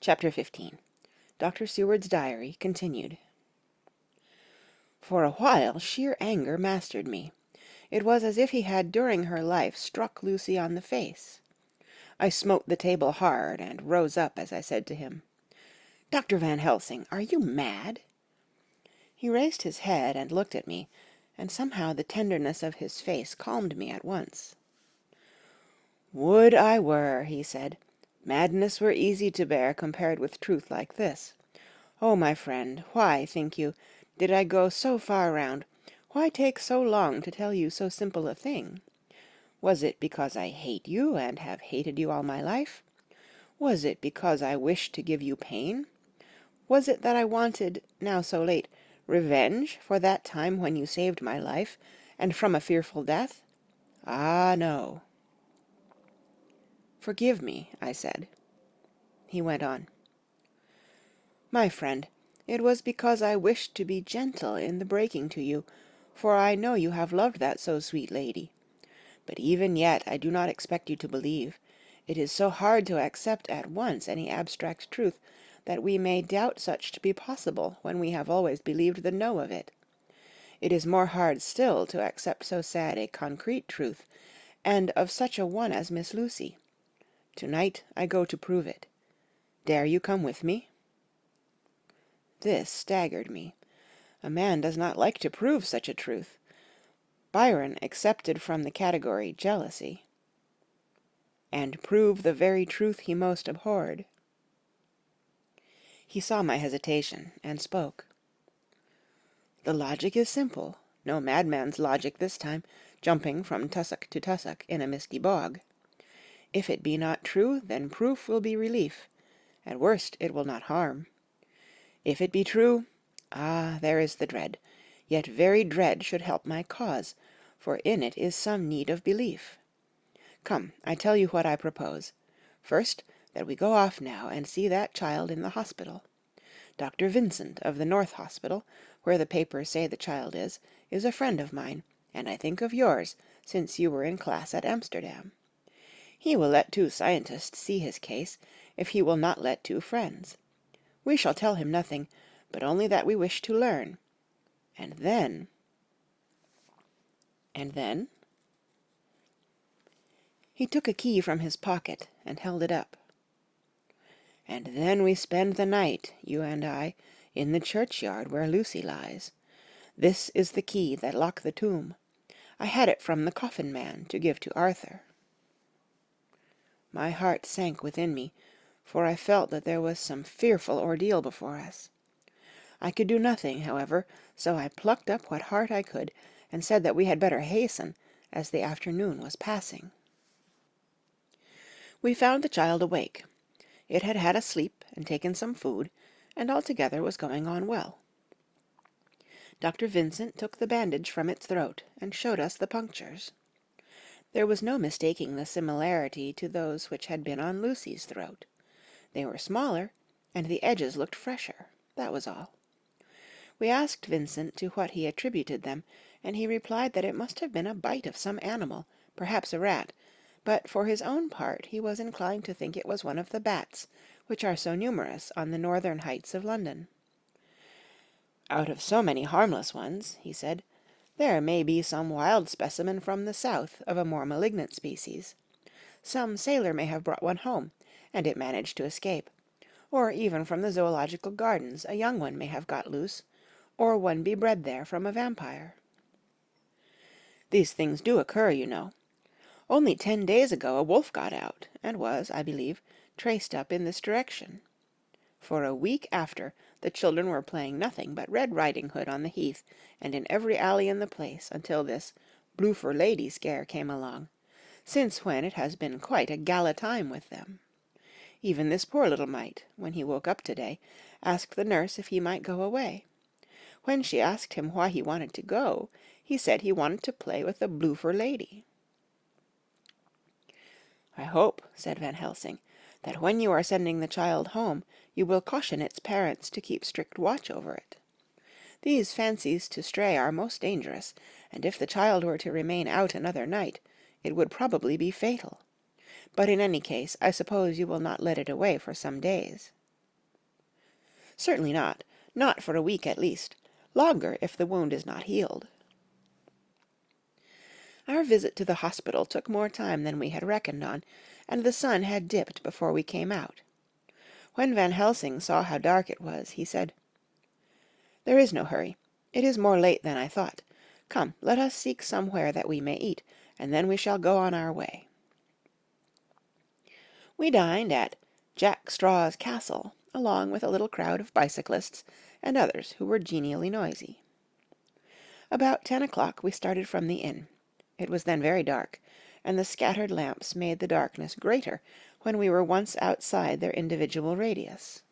Chapter 15. Dr. Seward's Diary, continued. For a while sheer anger mastered me. It was as if he had during her life struck Lucy on the face. I smote the table hard, and rose up as I said to him, "Dr. Van Helsing, are you mad?" He raised his head and looked at me, and somehow the tenderness of his face calmed me at once. "Would I were," he said. "Madness were easy to bear compared with truth like this. Oh, my friend, why, think you, did I go so far round, why take so long to tell you so simple a thing? Was it because I hate you, and have hated you all my life? Was it because I wished to give you pain? Was it that I wanted, now so late, revenge for that time when you saved my life, and from a fearful death? Ah, no." "Forgive me," I said. He went on. "My friend, it was because I wished to be gentle in the breaking to you, for I know you have loved that so sweet lady. But even yet I do not expect you to believe. It is so hard to accept at once any abstract truth that we may doubt such to be possible when we have always believed the no of it. It is more hard still to accept so sad a concrete truth, and of such a one as Miss Lucy. Tonight I go to prove it. Dare you come with me?" This staggered me. A man does not like to prove such a truth. Byron excepted from the category jealousy. And prove the very truth he most abhorred. He saw my hesitation, and spoke. "The logic is simple, no madman's logic this time, jumping from tussock to tussock in a misty bog. If it be not true, then proof will be relief. At worst it will not harm. If it be true, ah, there is the dread, yet very dread should help my cause, for in it is some need of belief. Come, I tell you what I propose. First, that we go off now and see that child in the hospital. Dr. Vincent of the North Hospital, where the papers say the child is a friend of mine, and I think of yours, since you were in class at Amsterdam. He will let two scientists see his case, if he will not let two friends. We shall tell him nothing, but only that we wish to learn. And then—" "And then?" He took a key from his pocket and held it up. "And then we spend the night, you and I, in the churchyard where Lucy lies. This is the key that locked the tomb. I had it from the coffin man to give to Arthur." My heart sank within me, for I felt that there was some fearful ordeal before us. I could do nothing, however, so I plucked up what heart I could, and said that we had better hasten, as the afternoon was passing. We found the child awake. It had had a sleep and taken some food, and altogether was going on well. Dr. Vincent took the bandage from its throat and showed us the punctures. There was no mistaking the similarity to those which had been on Lucy's throat. They were smaller, and the edges looked fresher. That was all. We asked Vincent to what he attributed them, and he replied that it must have been a bite of some animal, perhaps a rat, but for his own part he was inclined to think it was one of the bats, which are so numerous on the northern heights of London. "Out of so many harmless ones," he said, "there may be some wild specimen from the south of a more malignant species. Some sailor may have brought one home, and it managed to escape. Or even from the zoological gardens a young one may have got loose, or one be bred there from a vampire. These things do occur, you know. Only 10 days ago a wolf got out, and was, I believe, traced up in this direction. For a week after, the children were playing nothing but Red Riding Hood on the heath, and in every alley in the place, until this Bloofer Lady scare came along, since when it has been quite a gala time with them. Even this poor little mite, when he woke up today, asked the nurse if he might go away. When she asked him why he wanted to go, he said he wanted to play with the Bloofer Lady." "I hope," said Van Helsing, "that when you are sending the child home, you will caution its parents to keep strict watch over it. These fancies to stray are most dangerous, and if the child were to remain out another night, it would probably be fatal. But in any case, I suppose you will not let it away for some days." Certainly not. Not for a week at least. Longer if the wound is not healed. Our visit to the hospital took more time than we had reckoned on, and the sun had dipped before we came out. When Van Helsing saw how dark it was, he said, "There is no hurry. It is more late than I thought. Come, let us seek somewhere that we may eat, and then we shall go on our way." We dined at Jack Straw's Castle, along with a little crowd of bicyclists and others who were genially noisy. About 10 o'clock we started from the inn. It was then very dark, and the scattered lamps made the darkness greater when we were once outside their individual radius.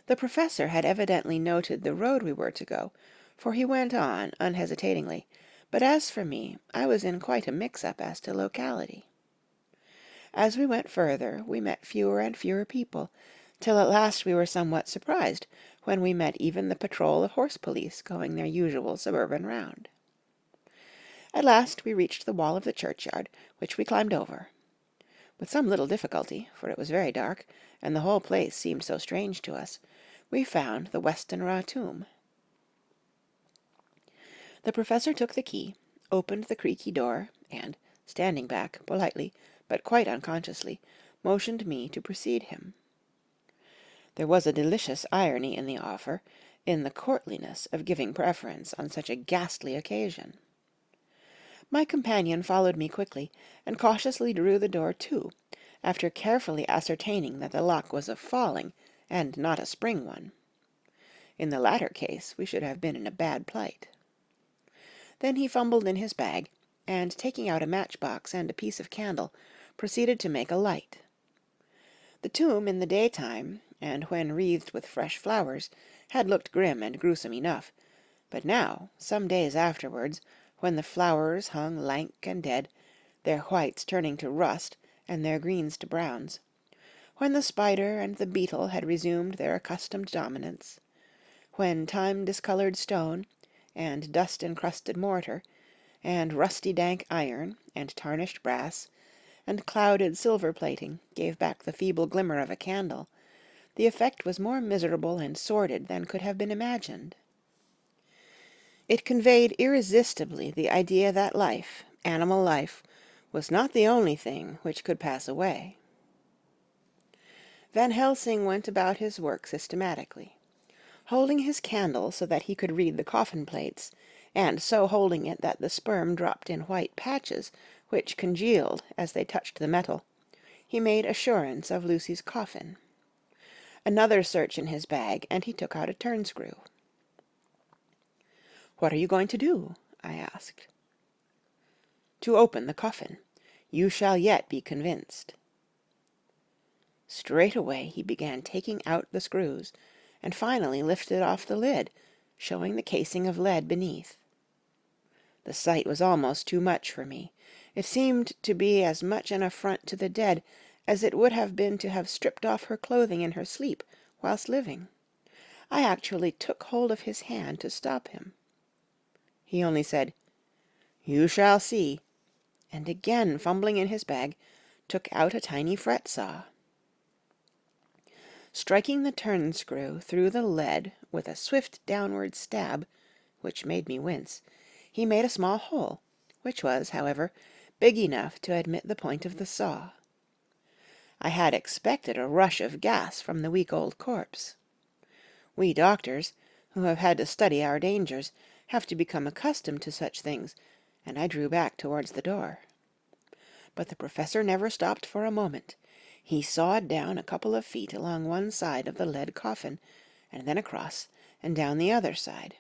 The professor had evidently noted the road we were to go, for he went on unhesitatingly, but as for me, I was in quite a mix-up as to locality. As we went further, we met fewer and fewer people, till at last we were somewhat surprised when we met even the patrol of horse police going their usual suburban round. At last we reached the wall of the churchyard, which we climbed over. With some little difficulty, for it was very dark, and the whole place seemed so strange to us, we found the Westenra tomb. The professor took the key, opened the creaky door, and, standing back, politely, but quite unconsciously, motioned me to precede him. There was a delicious irony in the offer, in the courtliness of giving preference on such a ghastly occasion. My companion followed me quickly, and cautiously drew the door to, after carefully ascertaining that the lock was of falling, and not a spring one. In the latter case we should have been in a bad plight. Then he fumbled in his bag, and taking out a matchbox and a piece of candle, proceeded to make a light. The tomb in the daytime, and when wreathed with fresh flowers, had looked grim and gruesome enough, but now, some days afterwards, when the flowers hung lank and dead, their whites turning to rust and their greens to browns, when the spider and the beetle had resumed their accustomed dominance, when time-discolored stone, and dust-encrusted mortar, and rusty dank iron, and tarnished brass, and clouded silver plating gave back the feeble glimmer of a candle, the effect was more miserable and sordid than could have been imagined. It conveyed irresistibly the idea that life, animal life, was not the only thing which could pass away. Van Helsing went about his work systematically, holding his candle so that he could read the coffin plates, and so holding it that the sperm dropped in white patches, which congealed as they touched the metal. He made assurance of Lucy's coffin. Another search in his bag, and he took out a turnscrew. "What are you going to do?" I asked. "To open the coffin. You shall yet be convinced." Straightway he began taking out the screws, and finally lifted off the lid, showing the casing of lead beneath. The sight was almost too much for me. It seemed to be as much an affront to the dead as it would have been to have stripped off her clothing in her sleep whilst living. I actually took hold of his hand to stop him. He only said, "You shall see," and again fumbling in his bag, took out a tiny fret saw. Striking the turnscrew through the lead with a swift downward stab, which made me wince, he made a small hole, which was, however, big enough to admit the point of the saw. I had expected a rush of gas from the weak old corpse. We doctors, who have had to study our dangers, have to become accustomed to such things, and I drew back towards the door. But the professor never stopped for a moment. He sawed down a couple of feet along one side of the lead coffin, and then across, and down the other side.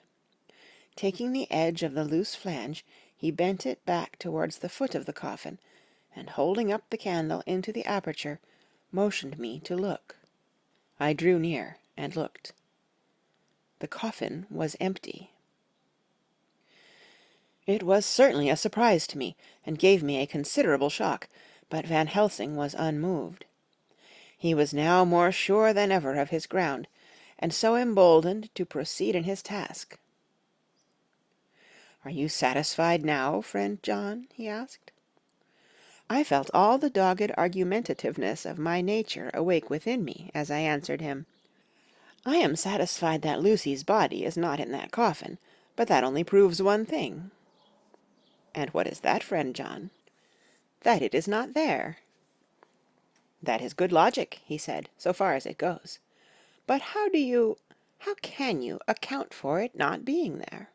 Taking the edge of the loose flange, he bent it back towards the foot of the coffin, and holding up the candle into the aperture, motioned me to look. I drew near and looked. The coffin was empty. It was certainly a surprise to me, and gave me a considerable shock, but Van Helsing was unmoved. He was now more sure than ever of his ground, and so emboldened to proceed in his task. "Are you satisfied now, friend John?" he asked. I felt all the dogged argumentativeness of my nature awake within me as I answered him, I am satisfied that Lucy's body is not in that coffin, but that only proves one thing." "And what is that, friend John?" "That it is not there." "That is good logic," he said, "so far as it goes. But how can you account for it not being there?"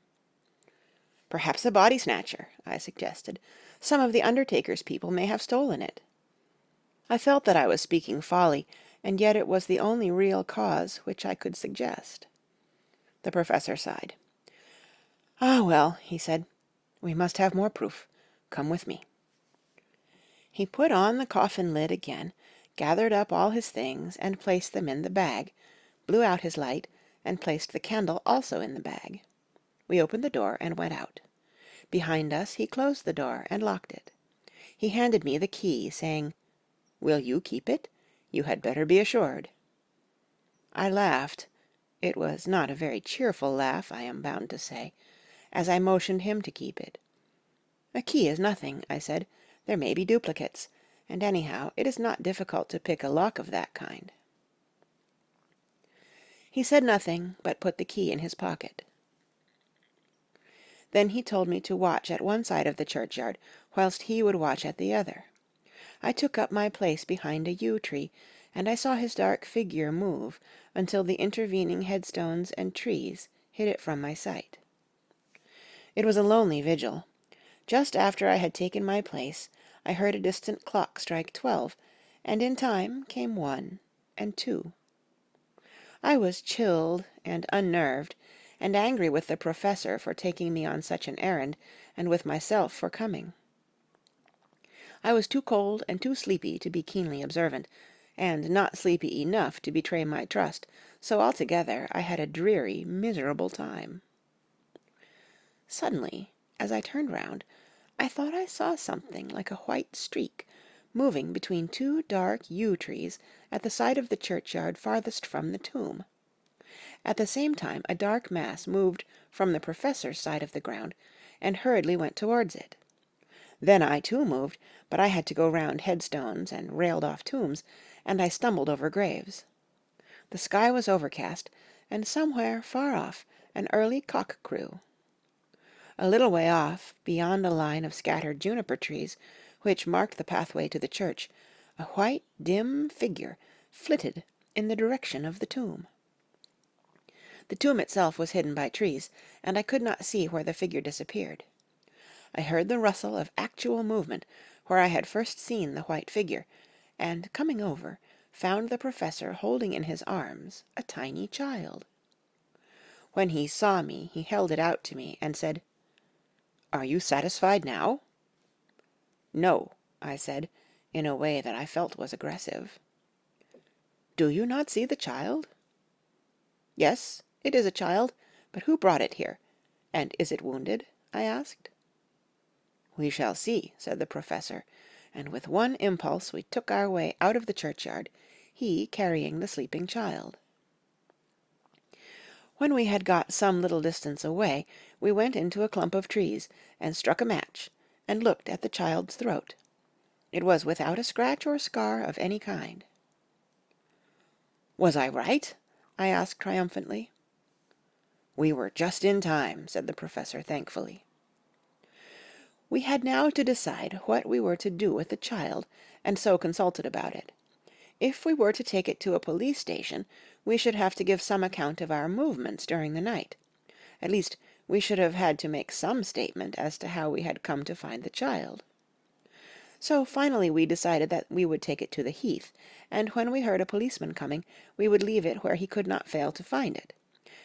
"Perhaps a body snatcher," I suggested. "Some of the undertaker's people may have stolen it." I felt that I was speaking folly, and yet it was the only real cause which I could suggest. The Professor sighed. "Ah, well," he said, "we must have more proof. Come with me." He put on the coffin lid again, gathered up all his things, and placed them in the bag, blew out his light, and placed the candle also in the bag. We opened the door and went out. Behind us he closed the door and locked it. He handed me the key, saying, "Will you keep it? You had better be assured." I laughed. It was not a very cheerful laugh, I am bound to say, as I motioned him to keep it. "A key is nothing," I said. "There may be duplicates, and anyhow it is not difficult to pick a lock of that kind." He said nothing, but put the key in his pocket. Then he told me to watch at one side of the churchyard, whilst he would watch at the other. I took up my place behind a yew tree, and I saw his dark figure move until the intervening headstones and trees hid it from my sight. It was a lonely vigil. Just after I had taken my place, I heard a distant clock strike 12, and in time came 1 and 2. I was chilled and unnerved, and angry with the Professor for taking me on such an errand, and with myself for coming. I was too cold and too sleepy to be keenly observant, and not sleepy enough to betray my trust, so altogether I had a dreary, miserable time. Suddenly, as I turned round, I thought I saw something like a white streak moving between two dark yew trees at the side of the churchyard farthest from the tomb. At the same time a dark mass moved from the Professor's side of the ground, and hurriedly went towards it. Then I too moved, but I had to go round headstones and railed-off tombs, and I stumbled over graves. The sky was overcast, and somewhere far off an early cock crew. A little way off, beyond a line of scattered juniper trees, which marked the pathway to the church, a white, dim figure flitted in the direction of the tomb. The tomb itself was hidden by trees, and I could not see where the figure disappeared. I heard the rustle of actual movement where I had first seen the white figure, and, coming over, found the Professor holding in his arms a tiny child. When he saw me, he held it out to me, and said, "Are you satisfied now?" "No," I said, in a way that I felt was aggressive. "Do you not see the child?" "Yes, it is a child, but who brought it here? And is it wounded?" I asked. "We shall see," said the Professor, and with one impulse we took our way out of the churchyard, he carrying the sleeping child. When we had got some little distance away, we went into a clump of trees, and struck a match, and looked at the child's throat. It was without a scratch or scar of any kind. "Was I right?" I asked triumphantly. "We were just in time," said the Professor thankfully. We had now to decide what we were to do with the child, and so consulted about it. If we were to take it to a police station, we should have to give some account of our movements during the night. At least, we should have had to make some statement as to how we had come to find the child. So finally we decided that we would take it to the heath, and when we heard a policeman coming, we would leave it where he could not fail to find it.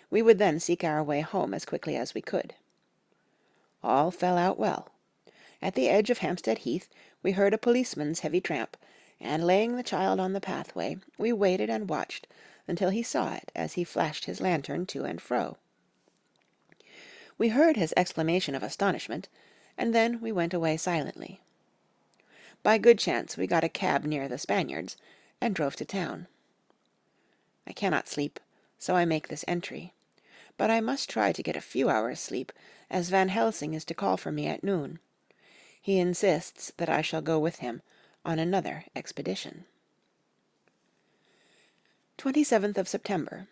We would then seek our way home as quickly as we could. All fell out well. At the edge of Hampstead Heath we heard a policeman's heavy tramp, and laying the child on the pathway, we waited and watched until he saw it as he flashed his lantern to and fro. We heard his exclamation of astonishment, and then we went away silently. By good chance we got a cab near the Spaniards, and drove to town. I cannot sleep, so I make this entry. But I must try to get a few hours' sleep, as Van Helsing is to call for me at noon. He insists that I shall go with him on another expedition. 27th of September.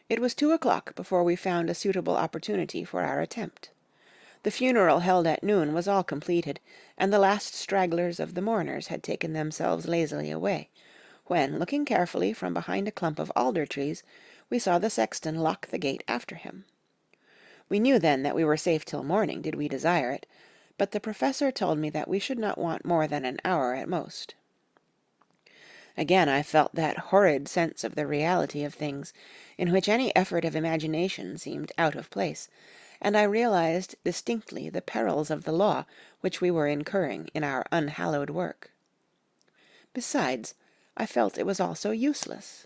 It was 2 o'clock before we found a suitable opportunity for our attempt. The funeral held at noon was all completed, and the last stragglers of the mourners had taken themselves lazily away, when, looking carefully from behind a clump of alder trees, we saw the sexton lock the gate after him. We knew then that we were safe till morning, did we desire it, but the professor told me that we should not want more than an hour at most. Again I felt that horrid sense of the reality of things, in which any effort of imagination seemed out of place, and I realized distinctly the perils of the law which we were incurring in our unhallowed work. Besides, I felt it was also useless.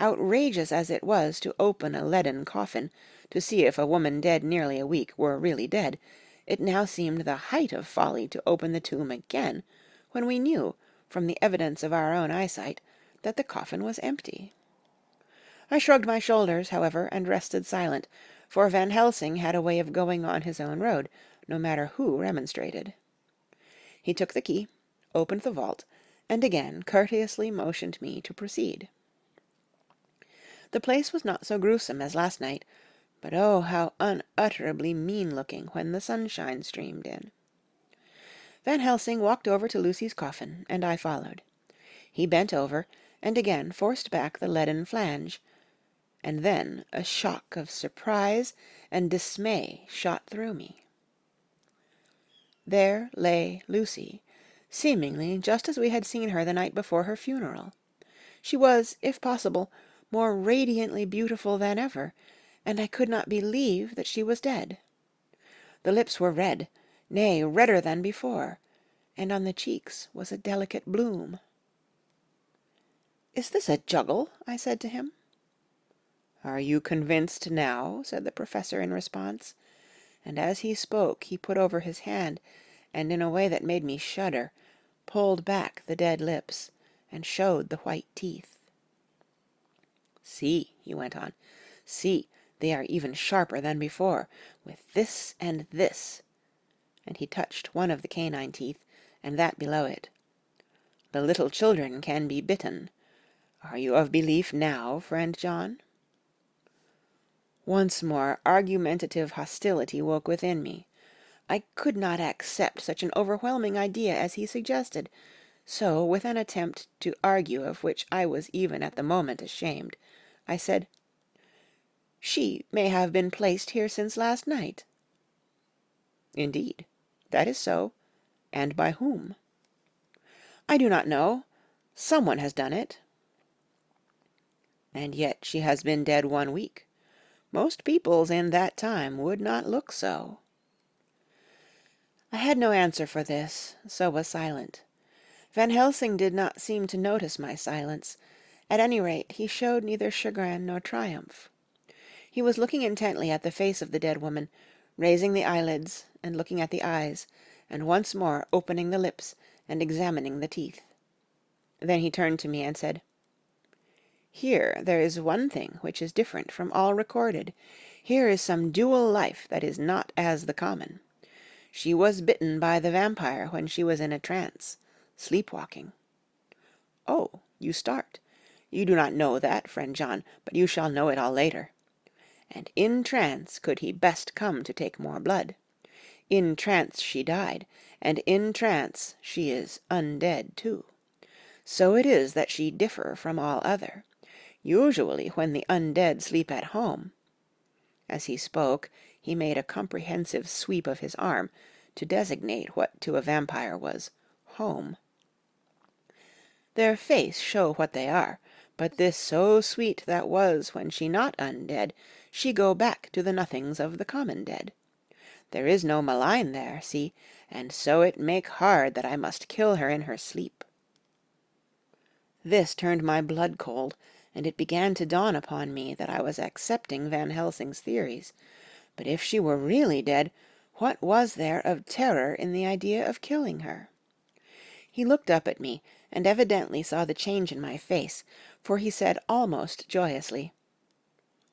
Outrageous as it was to open a leaden coffin, to see if a woman dead nearly a week were really dead, it now seemed the height of folly to open the tomb again, when we knew, from the evidence of our own eyesight, that the coffin was empty. I shrugged my shoulders, however, and rested silent, for Van Helsing had a way of going on his own road, no matter who remonstrated. He took the key, opened the vault, and again courteously motioned me to proceed. The place was not so gruesome as last night, but oh, how unutterably mean-looking when the sunshine streamed in. Van Helsing walked over to Lucy's coffin, and I followed. He bent over, and again forced back the leaden flange, and then a shock of surprise and dismay shot through me. There lay Lucy, seemingly just as we had seen her the night before her funeral. She was, if possible, more radiantly beautiful than ever, and I could not believe that she was dead. The lips were red, nay, redder than before, and on the cheeks was a delicate bloom. "Is this a juggle?" I said to him. "Are you convinced now?" said the professor in response, and as he spoke he put over his hand, and in a way that made me shudder, pulled back the dead lips, and showed the white teeth. "See," he went on, "see, they are even sharper than before, with this and this," and he touched one of the canine teeth, and that below it. "The little children can be bitten. Are you of belief now, friend John?" Once more argumentative hostility woke within me. I could not accept such an overwhelming idea as he suggested, so, with an attempt to argue of which I was even at the moment ashamed, I said, "She may have been placed here since last night." "Indeed, that is so. And by whom?" "I do not know. Someone has done it." "And yet she has been dead 1 week. Most peoples in that time would not look so." I had no answer for this, so was silent. Van Helsing did not seem to notice my silence. At any rate, he showed neither chagrin nor triumph. He was looking intently at the face of the dead woman, raising the eyelids and looking at the eyes, and once more opening the lips and examining the teeth. Then he turned to me and said, "Here there is one thing which is different from all recorded. Here is some dual life that is not as the common. She was bitten by the vampire when she was in a trance, sleepwalking. Oh, you start. You do not know that, friend John, but you shall know it all later. And in trance could he best come to take more blood. In trance she died, and in trance she is undead too. So it is that she differ from all other. Usually when the undead sleep at home," as he spoke, he made a comprehensive sweep of his arm to designate what to a vampire was home. "Their face show what they are, but this so sweet that was when she not undead, she go back to the nothings of the common dead. There is no malign there, see, and so it make hard that I must kill her in her sleep." This turned my blood cold, and it began to dawn upon me that I was accepting Van Helsing's theories. But if she were really dead, what was there of terror in the idea of killing her? He looked up at me, and evidently saw the change in my face, for he said almost joyously,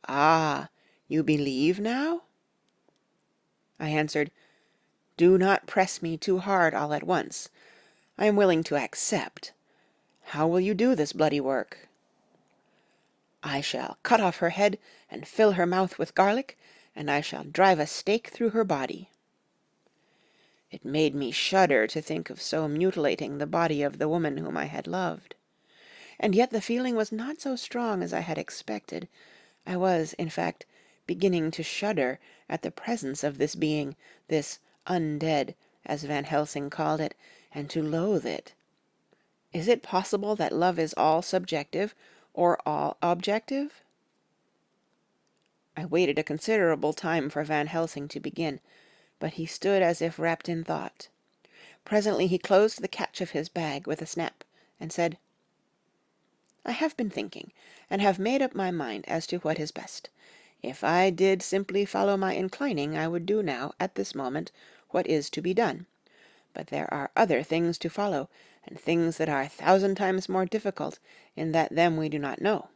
"Ah, you believe now?" I answered, "Do not press me too hard all at once. I am willing to accept. How will you do this bloody work?" I shall cut off her head and fill her mouth with garlic, and I shall drive a stake through her body." It made me shudder to think of so mutilating the body of the woman whom I had loved. And yet the feeling was not so strong as I had expected. I was, in fact, beginning to shudder at the presence of this being, this undead, as Van Helsing called it, and to loathe it. Is it possible that love is all subjective, or all objective? I waited a considerable time for Van Helsing to begin, but he stood as if wrapped in thought. Presently he closed the catch of his bag with a snap, and said, "I have been thinking, and have made up my mind as to what is best. If I did simply follow my inclining, I would do now, at this moment, what is to be done. But there are other things to follow, and things that are 1,000 times more difficult, in that them we do not know.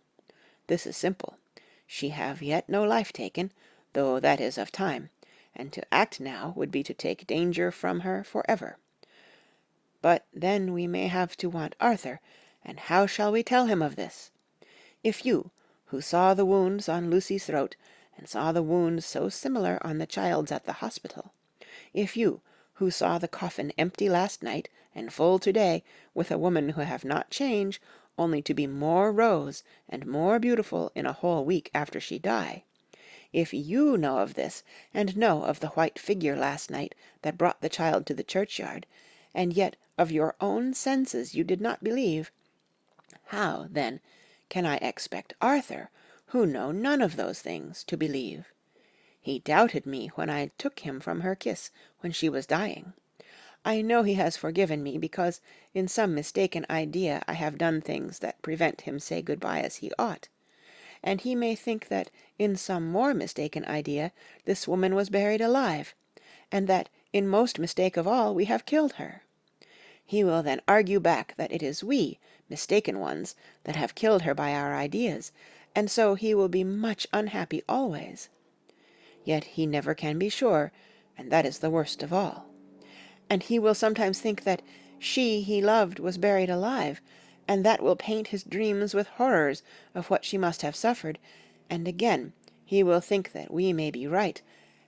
This is simple. She have yet no life taken, though that is of time, and to act now would be to take danger from her for ever. But then we may have to want Arthur, and how shall we tell him of this? If you, who saw the wounds on Lucy's throat, and saw the wounds so similar on the child's at the hospital, if you, who saw the coffin empty last night, and full to-day, with a woman who have not changed, only to be more rose and more beautiful in a whole week after she die, if you know of this, and know of the white figure last night that brought the child to the churchyard, and yet of your own senses you did not believe, how, then, can I expect Arthur, who know none of those things, to believe? He doubted me when I took him from her kiss when she was dying. I know he has forgiven me because in some mistaken idea I have done things that prevent him say good-bye as he ought. And he may think that in some more mistaken idea this woman was buried alive, and that in most mistake of all we have killed her. He will then argue back that it is we, mistaken ones, that have killed her by our ideas, and so he will be much unhappy always. Yet he never can be sure, and that is the worst of all. And he will sometimes think that she he loved was buried alive, and that will paint his dreams with horrors of what she must have suffered, and again he will think that we may be right,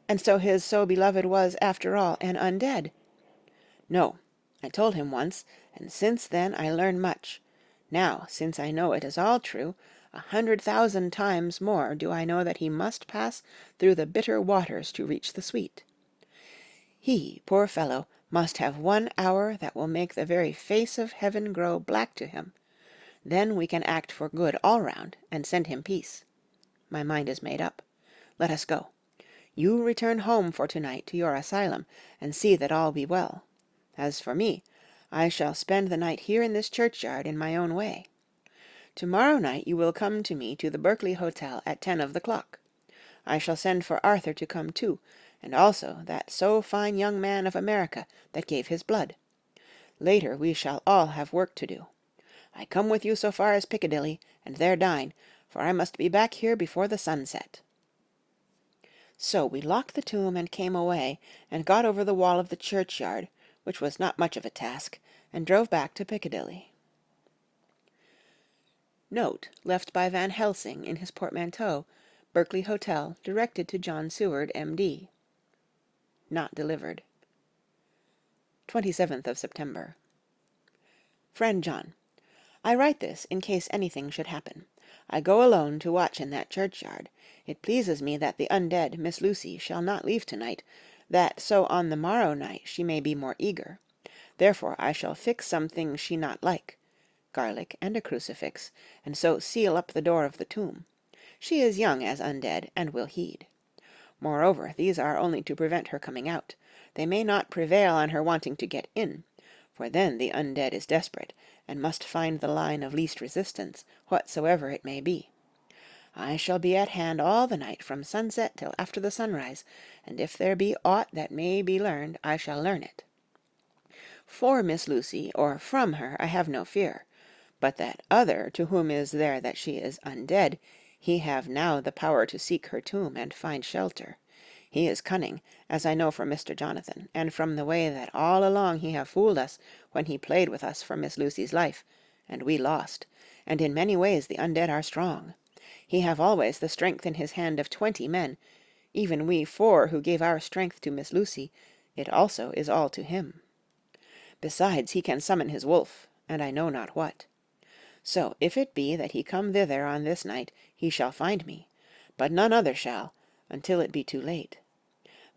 and so his so beloved was, after all, an undead. No, I told him once, and since then I learn much. Now, since I know it is all true, 100,000 times more do I know that he must pass through the bitter waters to reach the sweet. He, poor fellow, must have 1 hour that will make the very face of heaven grow black to him. Then we can act for good all round, and send him peace. My mind is made up. Let us go. You return home for to-night to your asylum, and see that all be well. As for me, I shall spend the night here in this churchyard in my own way. To-morrow night you will come to me to the Berkeley Hotel at 10 of the clock. I shall send for Arthur to come too, and also that so fine young man of America that gave his blood. Later we shall all have work to do. I come with you so far as Piccadilly, and there dine, for I must be back here before the sun set." So we locked the tomb and came away, and got over the wall of the churchyard, which was not much of a task, and drove back to Piccadilly. Note left by Van Helsing in his portmanteau, Berkeley Hotel, directed to John Seward, M.D. Not delivered. 27th of September. Friend John, I write this in case anything should happen. I go alone to watch in that churchyard. It pleases me that the undead Miss Lucy shall not leave to-night, that so on the morrow night she may be more eager. Therefore I shall fix some things she not like, garlic and a crucifix, and so seal up the door of the tomb. She is young as undead, and will heed. Moreover, these are only to prevent her coming out. They may not prevail on her wanting to get in, for then the undead is desperate, and must find the line of least resistance, whatsoever it may be. I shall be at hand all the night from sunset till after the sunrise, and if there be aught that may be learned, I shall learn it. For Miss Lucy, or from her, I have no fear, but that other to whom is there that she is undead, he have now the power to seek her tomb and find shelter. He is cunning, as I know from Mr. Jonathan, and from the way that all along he have fooled us when he played with us for Miss Lucy's life, and we lost, and in many ways the undead are strong. He have always the strength in his hand of 20 men, even we 4 who gave our strength to Miss Lucy, it also is all to him. Besides, he can summon his wolf, and I know not what. So, if it be that he come thither on this night, he shall find me, but none other shall, until it be too late.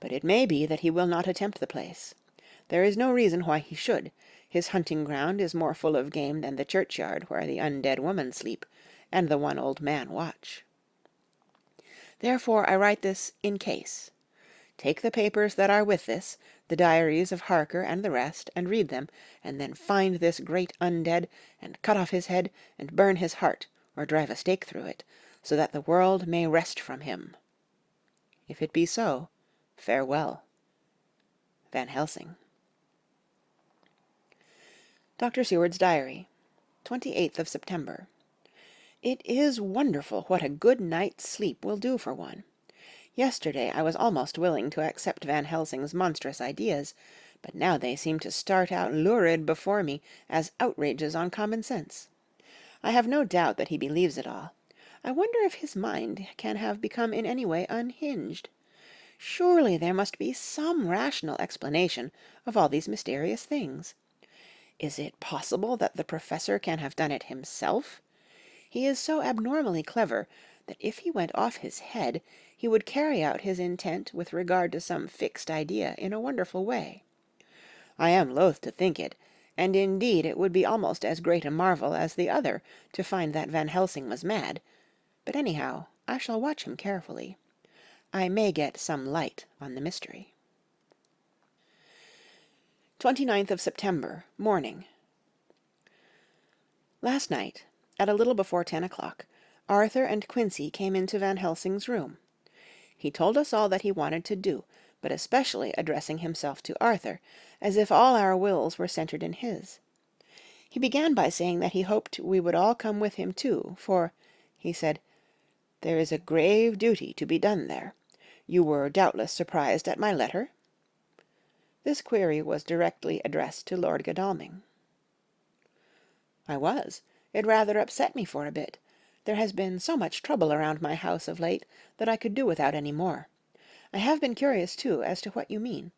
But it may be that he will not attempt the place. There is no reason why he should. His hunting ground is more full of game than the churchyard where the undead woman sleep, and the one old man watch. Therefore I write this in case. Take the papers that are with this, the diaries of Harker and the rest, and read them, and then find this great undead, and cut off his head, and burn his heart, or drive a stake through it, so that the world may rest from him. If it be so, farewell. Van Helsing. Dr. Seward's Diary, 28th of September. It is wonderful what a good night's sleep will do for one. Yesterday I was almost willing to accept Van Helsing's monstrous ideas, but now they seem to start out lurid before me as outrages on common sense. I have no doubt that he believes it all. I wonder if his mind can have become in any way unhinged. Surely there must be some rational explanation of all these mysterious things. Is it possible that the professor can have done it himself? He is so abnormally clever that if he went off his head, he would carry out his intent with regard to some fixed idea in a wonderful way. I am loath to think it, and indeed it would be almost as great a marvel as the other to find that Van Helsing was mad, but anyhow I shall watch him carefully. I may get some light on the mystery. 29th of September, morning. Last night, at a little before 10 o'clock, Arthur and Quincy came into Van Helsing's room. He told us all that he wanted to do, but especially addressing himself to Arthur, as if all our wills were centered in his. He began by saying that he hoped we would all come with him too, for, he said, "There is a grave duty to be done there. You were doubtless surprised at my letter?" This query was directly addressed to Lord Godalming. "I was. It rather upset me for a bit. There has been so much trouble around my house of late that I could do without any more. I have been curious, too, as to what you mean.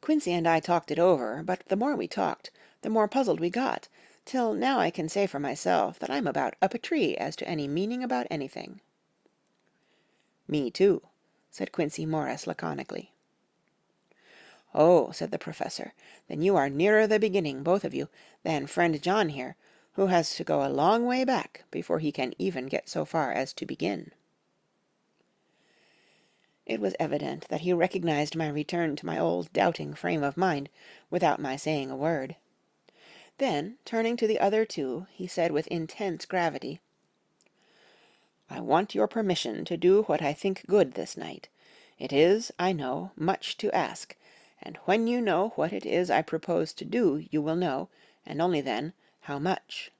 Quincy and I talked it over, but the more we talked, the more puzzled we got, till now I can say for myself that I'm about up a tree as to any meaning about anything." "Me too," said Quincy Morris laconically. "Oh," said the professor, "then you are nearer the beginning, both of you, than friend John here, who has to go a long way back before he can even get so far as to begin." It was evident that he recognized my return to my old doubting frame of mind, without my saying a word. Then, turning to the other two, he said with intense gravity, "I want your permission to do what I think good this night. It is, I know, much to ask, and when you know what it is I propose to do, you will know, and only then, how much.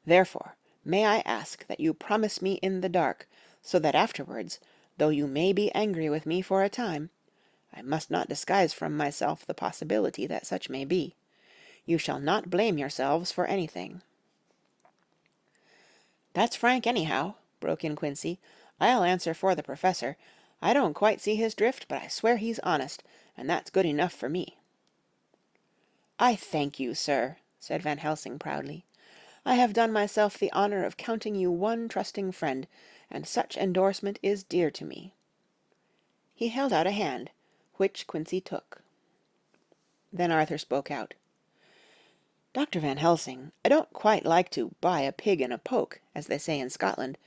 Therefore, may I ask that you promise me in the dark, so that afterwards, though you may be angry with me for a time, I must not disguise from myself the possibility that such may be. You shall not blame yourselves for anything." "That's frank, anyhow," broke in Quincy. "I'll answer for the professor. I don't quite see his drift, but I swear he's honest, and that's good enough for me." "I thank you, sir," said Van Helsing proudly. "I have done myself the honor of counting you one trusting friend, and such endorsement is dear to me." He held out a hand, which Quincy took. Then Arthur spoke out. "Dr. Van Helsing, I don't quite like to buy a pig in a poke, as they say in Scotland,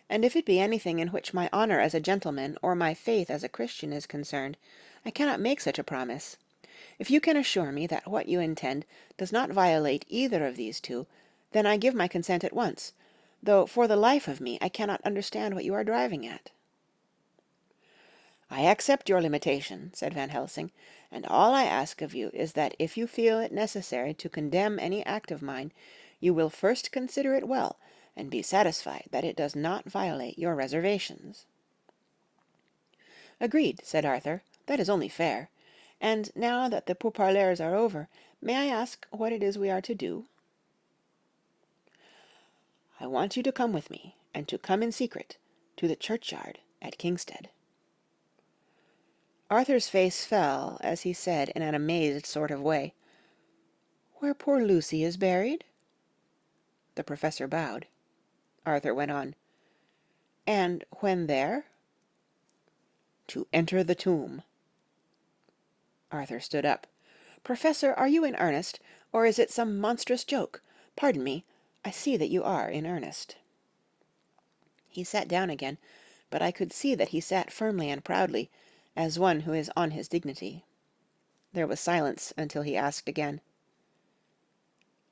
and if it be anything in which my honor as a gentleman or my faith as a Christian is concerned, I cannot make such a promise. If you can assure me that what you intend does not violate either of these two, then I give my consent at once, though for the life of me I cannot understand what you are driving at." "I accept your limitation," said Van Helsing, "and all I ask of you is that if you feel it necessary to condemn any act of mine, you will first consider it well, and be satisfied that it does not violate your reservations." "Agreed," said Arthur. "That is only fair. And now that the pourparlers are over, may I ask what it is we are to do?" "I want you to come with me, and to come in secret to the churchyard at Kingstead. Arthur's face fell as he said in an amazed sort of way, "Where poor Lucy is buried?" The Professor bowed. Arthur went on, "And when there?" "To enter the tomb." Arthur stood up. "Professor, are you in earnest, or is it some monstrous joke? Pardon me, I see that you are in earnest." He sat down again, but I could see that he sat firmly and proudly, as one who is on his dignity. There was silence until he asked again,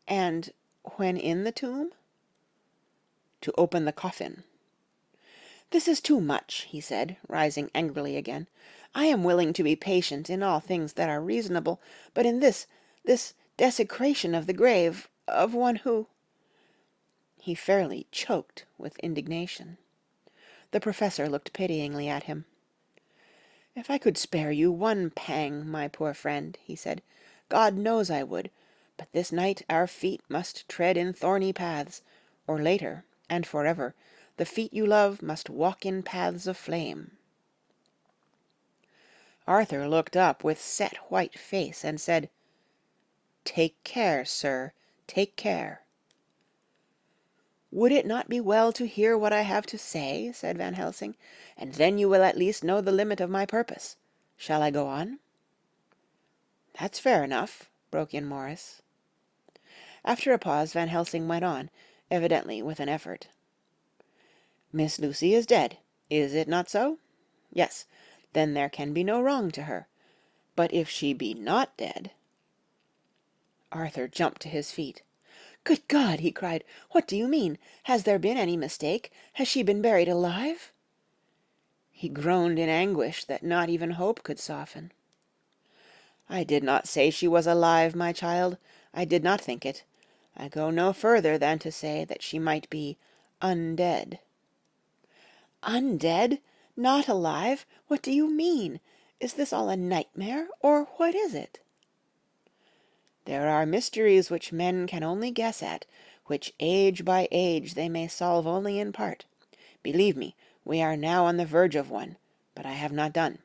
"And when in the tomb?" "To open the coffin." "This is too much," he said, rising angrily again. "I am willing to be patient in all things that are reasonable, but in this desecration of the grave of one who—" He fairly choked with indignation. The Professor looked pityingly at him. "If I could spare you one pang, my poor friend," he said, "God knows I would, but this night our feet must tread in thorny paths, or later, and forever, the feet you love must walk in paths of flame." Arthur looked up with set white face and said, "Take care, sir, take care." "Would it not be well to hear what I have to say?" said Van Helsing, "and then you will at least know the limit of my purpose. Shall I go on?" "That's fair enough," broke in Morris. After a pause Van Helsing went on, evidently with an effort. "Miss Lucy is dead, is it not so? Yes, then there can be no wrong to her. But if she be not dead—" Arthur jumped to his feet. "Good God!" he cried. "What do you mean? Has there been any mistake? Has she been buried alive?" He groaned in anguish that not even hope could soften. "I did not say she was alive, my child. I did not think it. I go no further than to say that she might be undead." "Undead? Not alive? What do you mean? Is this all a nightmare, or what is it?" "There are mysteries which men can only guess at, which age by age they may solve only in part. Believe me, we are now on the verge of one, but I have not done.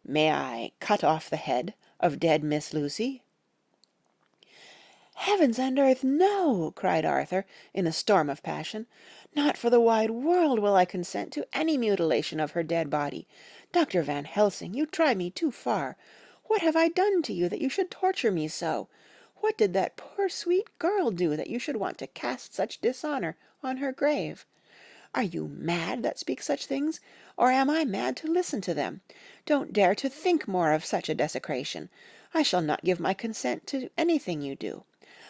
May I cut off the head of dead Miss Lucy?" "Heavens and earth, no!" cried Arthur, in a storm of passion. "Not for the wide world will I consent to any mutilation of her dead body. Dr. Van Helsing, you try me too far. What have I done to you that you should torture me so? What did that poor sweet girl do that you should want to cast such dishonor on her grave? Are you mad that speak such things, or am I mad to listen to them? Don't dare to think more of such a desecration. I shall not give my consent to anything you do.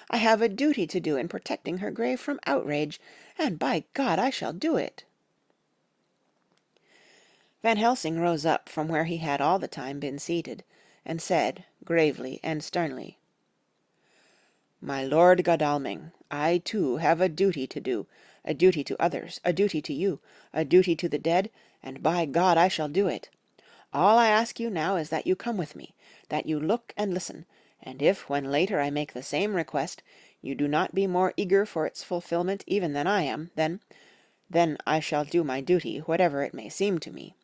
I have a duty to do in protecting her grave from outrage, and by God I shall do it." Van Helsing rose up from where he had all the time been seated, and said, gravely and sternly, "My Lord Godalming, I too have a duty to do, a duty to others, a duty to you, a duty to the dead, and by God I shall do it. All I ask you now is that you come with me, that you look and listen, and if, when later I make the same request, you do not be more eager for its fulfillment even than I am, then I shall do my duty, whatever it may seem to me.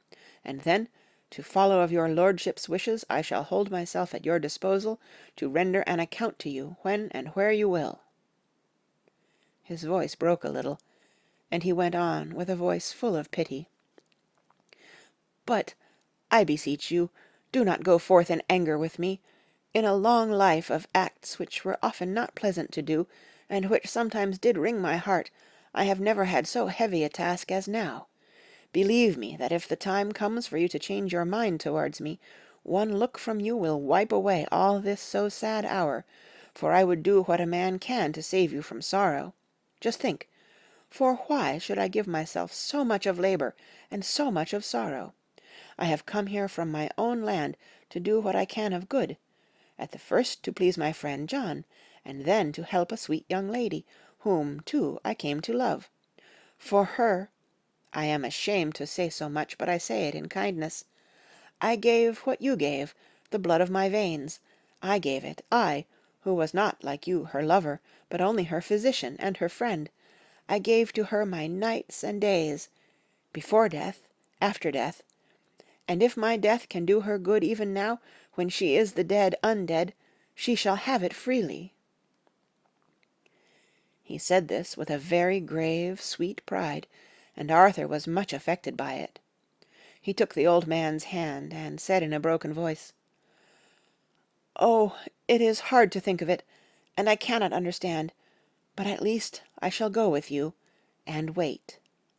And then, to follow of your lordship's wishes, I shall hold myself at your disposal to render an account to you when and where you will." His voice broke a little, and he went on with a voice full of pity. "But, I beseech you, do not go forth in anger with me. In a long life of acts which were often not pleasant to do, and which sometimes did wring my heart, I have never had so heavy a task as now. Believe me that if the time comes for you to change your mind towards me, one look from you will wipe away all this so sad hour, for I would do what a man can to save you from sorrow. Just think, for why should I give myself so much of labor and so much of sorrow? I have come here from my own land to do what I can of good, at the first to please my friend John, and then to help a sweet young lady, whom, too, I came to love. For her, I am ashamed to say so much, but I say it in kindness, I gave what you gave, the blood of my veins. I gave it, I, who was not like you her lover, but only her physician and her friend. I gave to her my nights and days, before death, after death, and if my death can do her good even now, when she is the dead undead, she shall have it freely." He said this with a very grave, sweet pride, and Arthur was much affected by it. He took the old man's hand, and said in a broken voice, "Oh, it is hard to think of it, and I cannot understand, but at least I shall go with you, and wait."